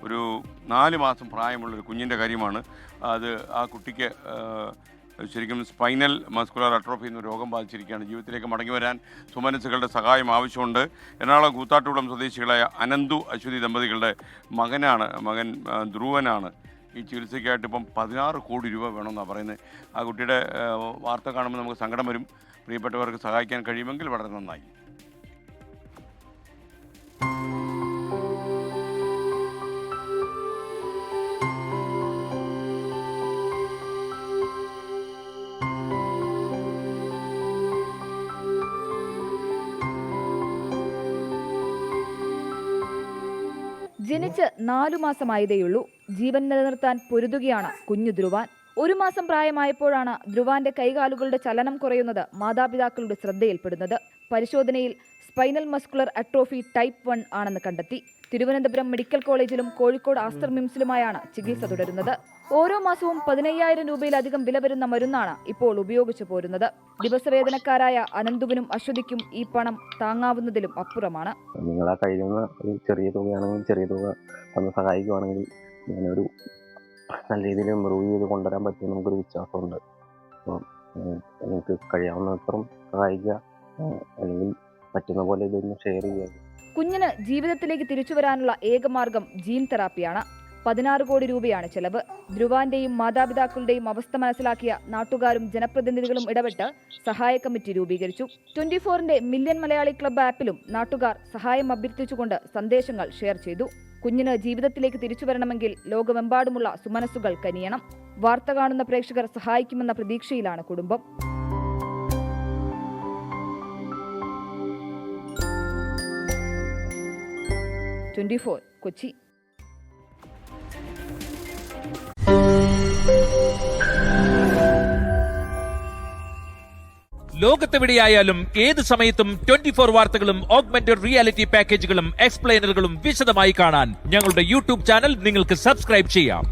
ഒരു 4 മാസം പ്രായമുള്ളൊരു കുഞ്ഞിൻ്റെ കാര്യമാണ്. അത് ആ കുട്ടിക്ക് ശരിക്കും സ്പൈനൽ മസ്കുലർ അട്രോഫി എന്ന രോഗം ബാധിച്ചിരിക്കുകയാണ്. ജീവിതത്തിലേക്ക് മടങ്ങി വരാൻ സുമനസ്സുകളുടെ സഹായം ആവശ്യമുണ്ട്. എറണാകുളം കൂത്താട്ടുകുളം സ്വദേശികളായ അനന്തു അശ്വതി ദമ്പതികളുടെ മകൻ ധ്രുവനാണ് ഈ ചികിത്സയ്ക്കായിട്ട് ഇപ്പം 16 കോടി രൂപ വേണമെന്നാണ് പറയുന്നത്. ആ കുട്ടിയുടെ വാർത്ത കാണുമ്പോൾ നമുക്ക് സങ്കടം വരും. പ്രിയപ്പെട്ടവർക്ക് സഹായിക്കാൻ കഴിയുമെങ്കിൽ വളരെ നന്നായി. ജനിച്ച് 4 മാസമായതേയുള്ളൂ. ജീവൻ നിലനിർത്താൻ പൊരുതുകയാണ് കുഞ്ഞു ധ്രുവാൻ. 1 മാസം പ്രായമായപ്പോഴാണ് ധ്രുവാന്റെ കൈകാലുകളുടെ ചലനം കുറയുന്നത് മാതാപിതാക്കളുടെ ശ്രദ്ധയിൽപ്പെടുന്നത്. പരിശോധനയിൽ സ്പൈനൽ മസ്കുലർ അട്രോഫി ടൈപ്പ് 1 ആണെന്ന് കണ്ടെത്തി. തിരുവനന്തപുരം മെഡിക്കൽ കോളേജിലും കോഴിക്കോട് ആസ്റ്റർ മിംസിലുമായാണ് ചികിത്സ തുടരുന്നത്. ഓരോ മാസവും 15,000 രൂപയിലധികം വില വരുന്ന മരുന്നാണ് ഇപ്പോൾ ഉപയോഗിച്ചു പോരുന്നത്. ദിവസവേതനക്കാരായ അനന്തുവിനും അശ്വതിക്കും ഈ പണം താങ്ങാവുന്നതിലും അപ്പുറമാണ്. നിങ്ങളാ കഴിയുന്ന ഒരു ചെറിയ തുകയാണെങ്കിൽ ചെറിയ തുക ഒന്ന് സഹായിക്കുവാണെങ്കിൽ ഞാനൊരു നല്ല രീതിയിൽ ഇമ്പ്രൂവ് ചെയ്ത് കൊണ്ടുവരാൻ പറ്റുമെന്ന് നമുക്കൊരു വിശ്വാസമുണ്ട്. അപ്പോൾ എനിക്ക് കഴിയാവുന്നത്രയും സഹായിക്കുക, അല്ലെങ്കിൽ പറ്റുന്ന പോലെ ഇതൊന്ന് ഷെയർ ചെയ്യുക. കുഞ്ഞിന് ജീവിതത്തിലേക്ക് തിരിച്ചു വരാനുള്ള ഏകമാർഗം ജീൻ തെറാപ്പിയാണ്. 16 കോടി രൂപയാണ് ചെലവ്. ധ്രുവാന്റെയും മാതാപിതാക്കളുടെയും അവസ്ഥ മനസ്സിലാക്കിയ നാട്ടുകാരും ജനപ്രതിനിധികളും ഇടപെട്ട് സഹായ കമ്മിറ്റി രൂപീകരിച്ചു. 24ന്റെ മില്യൺ മലയാളി ക്ലബ്ബ് ആപ്പിലും നാട്ടുകാർ സഹായം അഭ്യർത്ഥിച്ചുകൊണ്ട് സന്ദേശങ്ങൾ ഷെയർ ചെയ്തു. കുഞ്ഞിന് ജീവിതത്തിലേക്ക് തിരിച്ചു വരണമെങ്കിൽ ലോകമെമ്പാടുമുള്ള സുമനസ്സുകൾ കനിയണം. വാർത്ത കാണുന്ന പ്രേക്ഷകർ സഹായിക്കുമെന്ന പ്രതീക്ഷയിലാണ് കുടുംബം. കൊച്ചി. ലോകത്തെവിടെയായാലും ഏത് സമയത്തും 24 വാർത്തകളും ഓഗ്മെന്റഡ് റിയാലിറ്റി പാക്കേജുകളും എക്സ്പ്ലെയിനറുകളും വിശദമായി കാണാൻ ഞങ്ങളുടെ യൂട്യൂബ് ചാനൽ നിങ്ങൾക്ക് സബ്സ്ക്രൈബ് ചെയ്യാം.